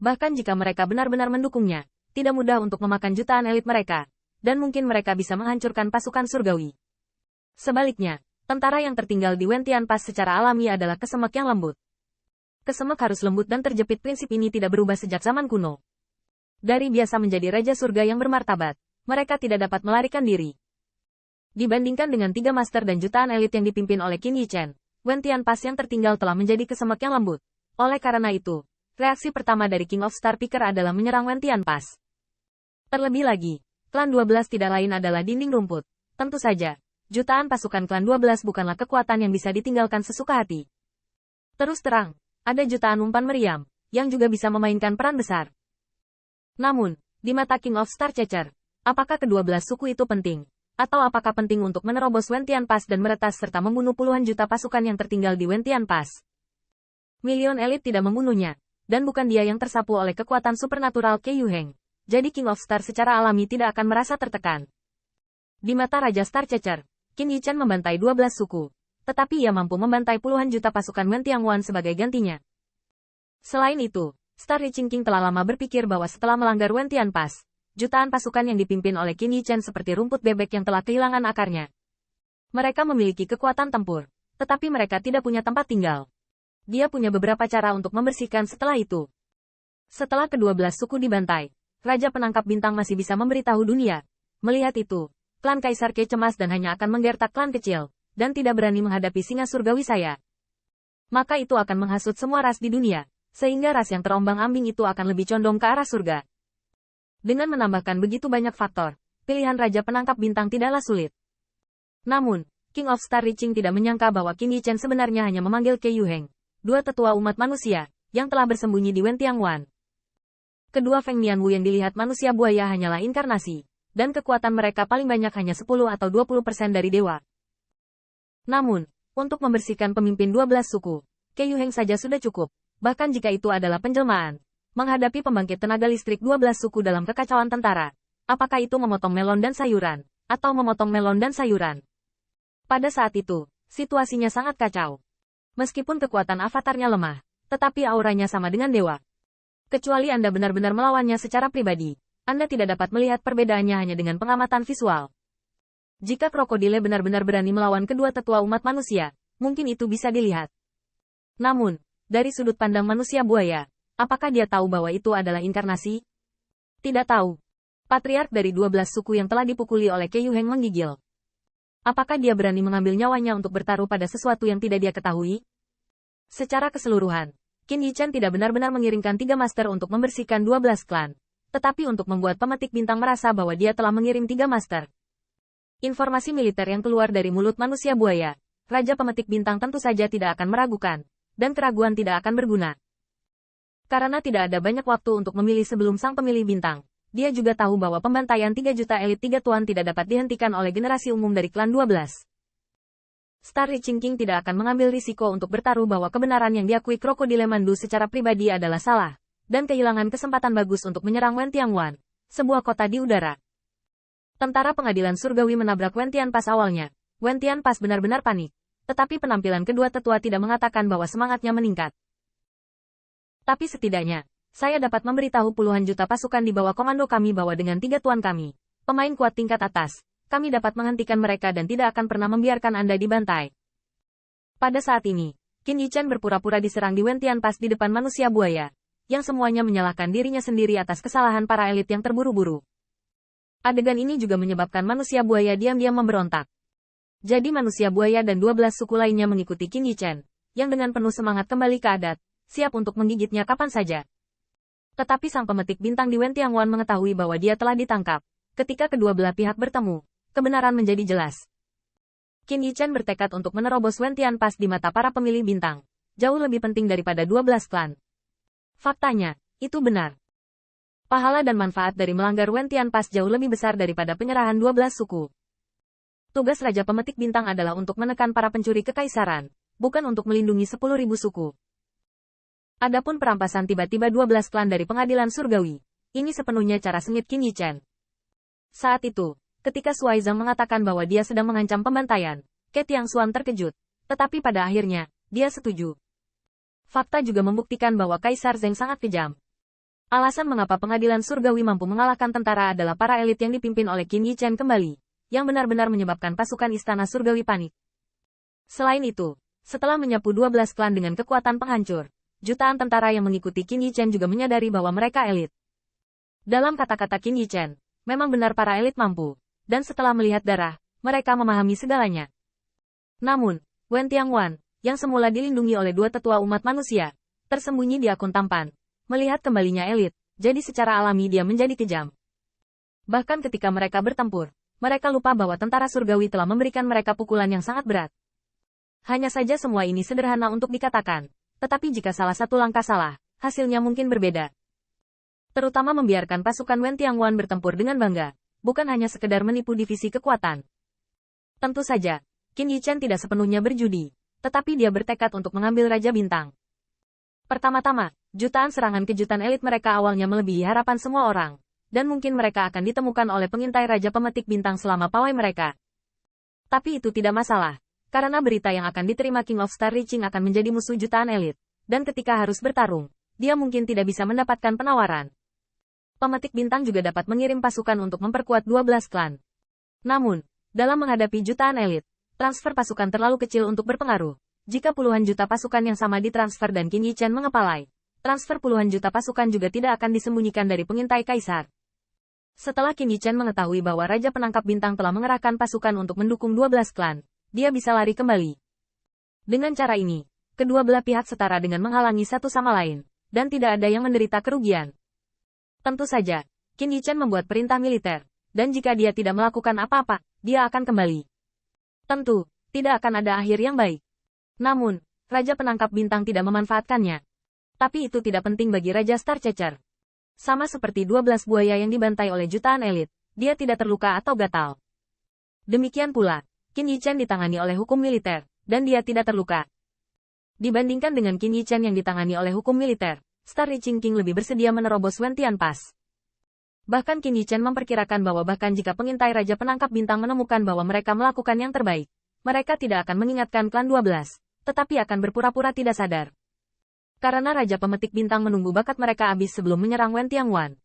Bahkan jika mereka benar-benar mendukungnya, tidak mudah untuk memakan jutaan elit mereka, dan mungkin mereka bisa menghancurkan pasukan surgawi. Sebaliknya, tentara yang tertinggal di Wentian Pass secara alami adalah kesemek yang lembut. Kesemek harus lembut dan terjepit. Prinsip ini tidak berubah sejak zaman kuno. Dari biasa menjadi raja surga yang bermartabat, mereka tidak dapat melarikan diri. Dibandingkan dengan 3 master dan jutaan elit yang dipimpin oleh Qin Yichen, Wentian Pass yang tertinggal telah menjadi kesemek yang lembut. Oleh karena itu, reaksi pertama dari King of Star Picker adalah menyerang Wentian Pass. Terlebih lagi, klan 12 tidak lain adalah dinding rumput. Tentu saja, jutaan pasukan klan 12 bukanlah kekuatan yang bisa ditinggalkan sesuka hati. Terus terang, ada jutaan umpan meriam, yang juga bisa memainkan peran besar. Namun, di mata King of Star Checker, apakah ke-12 suku itu penting? Atau apakah penting untuk menerobos Wentian Pass dan meretas serta membunuh puluhan juta pasukan yang tertinggal di Wentian Pass? Milion elit tidak membunuhnya, dan bukan dia yang tersapu oleh kekuatan supernatural Ke Yuheng. Jadi King of Star secara alami tidak akan merasa tertekan. Di mata Raja Star Checker, Qin Yichen membantai 12 suku, tetapi ia mampu membantai puluhan juta pasukan Wen Tianguan sebagai gantinya. Selain itu, Star Riching King telah lama berpikir bahwa setelah melanggar Wentian Pass, jutaan pasukan yang dipimpin oleh Qin Yichen seperti rumput bebek yang telah kehilangan akarnya. Mereka memiliki kekuatan tempur, tetapi mereka tidak punya tempat tinggal. Dia punya beberapa cara untuk membersihkan setelah itu. Setelah ke-12 suku dibantai, Raja Penangkap Bintang masih bisa memberitahu dunia. Melihat itu, klan Kaisar Ke cemas dan hanya akan menggertak klan kecil, dan tidak berani menghadapi singa surgawi saya. Maka itu akan menghasut semua ras di dunia, sehingga ras yang terombang-ambing itu akan lebih condong ke arah surga. Dengan menambahkan begitu banyak faktor, pilihan Raja Penangkap Bintang tidaklah sulit. Namun, King of Star Riching tidak menyangka bahwa Qin Yichen sebenarnya hanya memanggil Ke Yuheng, 2 tetua umat manusia, yang telah bersembunyi di Wen Tianguan. Kedua Feng Nianwu yang dilihat manusia buaya hanyalah inkarnasi, dan kekuatan mereka paling banyak hanya 10 atau 20% dari dewa. Namun, untuk membersihkan pemimpin 12 suku, Ke Yuheng saja sudah cukup, bahkan jika itu adalah penjelmaan. Menghadapi pembangkit tenaga listrik 12 suku dalam kekacauan tentara, apakah itu memotong melon dan sayuran, atau memotong melon dan sayuran? Pada saat itu, situasinya sangat kacau. Meskipun kekuatan avatarnya lemah, tetapi auranya sama dengan dewa. Kecuali Anda benar-benar melawannya secara pribadi, Anda tidak dapat melihat perbedaannya hanya dengan pengamatan visual. Jika krokodile benar-benar berani melawan kedua tetua umat manusia, mungkin itu bisa dilihat. Namun, dari sudut pandang manusia buaya, apakah dia tahu bahwa itu adalah inkarnasi? Tidak tahu. Patriark dari 12 suku yang telah dipukuli oleh Ke Yuheng menggigil. Apakah dia berani mengambil nyawanya untuk bertaruh pada sesuatu yang tidak dia ketahui? Secara keseluruhan, Qin Yichen tidak benar-benar mengirimkan 3 master untuk membersihkan 12 klan, tetapi untuk membuat pemetik bintang merasa bahwa dia telah mengirim 3 master. Informasi militer yang keluar dari mulut manusia buaya, Raja Pemetik Bintang tentu saja tidak akan meragukan, dan keraguan tidak akan berguna. Karena tidak ada banyak waktu untuk memilih sebelum sang pemilih bintang, dia juga tahu bahwa pembantaian 3 juta elit 3 tuan tidak dapat dihentikan oleh generasi umum dari klan 12. Star Riching King tidak akan mengambil risiko untuk bertaruh bahwa kebenaran yang diakui krokodile mandu secara pribadi adalah salah, dan kehilangan kesempatan bagus untuk menyerang Wen Tianguan, sebuah kota di udara. Tentara pengadilan surgawi menabrak Wentian Pass awalnya. Wentian Pass benar-benar panik, tetapi penampilan kedua tetua tidak mengatakan bahwa semangatnya meningkat. Tapi setidaknya, saya dapat memberitahu puluhan juta pasukan di bawah komando kami bahwa dengan 3 tuan kami, pemain kuat tingkat atas, kami dapat menghentikan mereka dan tidak akan pernah membiarkan Anda dibantai. Pada saat ini, Qin Yichen berpura-pura diserang di Wentian Pass di depan manusia buaya, yang semuanya menyalahkan dirinya sendiri atas kesalahan para elit yang terburu-buru. Adegan ini juga menyebabkan manusia buaya diam-diam memberontak. Jadi manusia buaya dan 12 suku lainnya mengikuti Qin Yichen, yang dengan penuh semangat kembali ke adat, siap untuk menggigitnya kapan saja. Tetapi sang pemetik bintang di Wen Tianguan mengetahui bahwa dia telah ditangkap. Ketika kedua belah pihak bertemu, kebenaran menjadi jelas. Qin Yichen bertekad untuk menerobos Wentian Pass di mata para pemilih bintang, jauh lebih penting daripada 12 klan. Faktanya, itu benar. Pahala dan manfaat dari melanggar Wentian Pass jauh lebih besar daripada penyerahan 12 suku. Tugas Raja Pemetik Bintang adalah untuk menekan para pencuri kekaisaran, bukan untuk melindungi 10.000 suku. Adapun perampasan tiba-tiba 12 klan dari pengadilan surgawi, ini sepenuhnya cara sengit Qin Yichen. Saat itu, ketika Shuai Zhang mengatakan bahwa dia sedang mengancam pembantaian, Ke Tiangxuan terkejut, tetapi pada akhirnya, dia setuju. Fakta juga membuktikan bahwa Kaisar Zheng sangat kejam. Alasan mengapa pengadilan surgawi mampu mengalahkan tentara adalah para elit yang dipimpin oleh Qin Yichen kembali, yang benar-benar menyebabkan pasukan istana surgawi panik. Selain itu, setelah menyapu 12 klan dengan kekuatan penghancur, jutaan tentara yang mengikuti Qin Yichen juga menyadari bahwa mereka elit. Dalam kata-kata Qin Yichen, memang benar para elit mampu, dan setelah melihat darah, mereka memahami segalanya. Namun, Wen Tianguan, yang semula dilindungi oleh dua tetua umat manusia, tersembunyi di akun tampan. Melihat kembalinya elit, jadi secara alami dia menjadi kejam. Bahkan ketika mereka bertempur, mereka lupa bahwa tentara surgawi telah memberikan mereka pukulan yang sangat berat. Hanya saja semua ini sederhana untuk dikatakan, tetapi jika salah satu langkah salah, hasilnya mungkin berbeda. Terutama membiarkan pasukan Wen Tianguan bertempur dengan bangga, bukan hanya sekedar menipu divisi kekuatan. Tentu saja, Qin Yichen tidak sepenuhnya berjudi, tetapi dia bertekad untuk mengambil Raja Bintang. Pertama-tama, jutaan serangan kejutan elit mereka awalnya melebihi harapan semua orang, dan mungkin mereka akan ditemukan oleh pengintai Raja Pemetik Bintang selama pawai mereka. Tapi itu tidak masalah, karena berita yang akan diterima King of Star Reaching akan menjadi musuh jutaan elit, dan ketika harus bertarung, dia mungkin tidak bisa mendapatkan penawaran. Pemetik Bintang juga dapat mengirim pasukan untuk memperkuat 12 klan. Namun, dalam menghadapi jutaan elit, transfer pasukan terlalu kecil untuk berpengaruh. Jika puluhan juta pasukan yang sama ditransfer dan Qin Yichen mengepalai, transfer puluhan juta pasukan juga tidak akan disembunyikan dari pengintai kaisar. Setelah Qin Yichen mengetahui bahwa Raja Penangkap Bintang telah mengerahkan pasukan untuk mendukung 12 klan, dia bisa lari kembali. Dengan cara ini, kedua belah pihak setara dengan menghalangi satu sama lain, dan tidak ada yang menderita kerugian. Tentu saja, Qin Yichen membuat perintah militer, dan jika dia tidak melakukan apa-apa, dia akan kembali. Tentu, tidak akan ada akhir yang baik. Namun, Raja Penangkap Bintang tidak memanfaatkannya. Tapi itu tidak penting bagi Raja Starchaser. Sama seperti 12 buaya yang dibantai oleh jutaan elit, dia tidak terluka atau gatal. Demikian pula, Qin Yichen ditangani oleh hukum militer, dan dia tidak terluka. Dibandingkan dengan Qin Yichen yang ditangani oleh hukum militer, Star Reaching King lebih bersedia menerobos Wentian Pass. Bahkan Qin Yichen memperkirakan bahwa bahkan jika pengintai Raja Penangkap Bintang menemukan bahwa mereka melakukan yang terbaik, mereka tidak akan mengingatkan klan 12. Tetapi akan berpura-pura tidak sadar. Karena Raja Pemetik Bintang menunggu bakat mereka habis sebelum menyerang Wen Tianguan.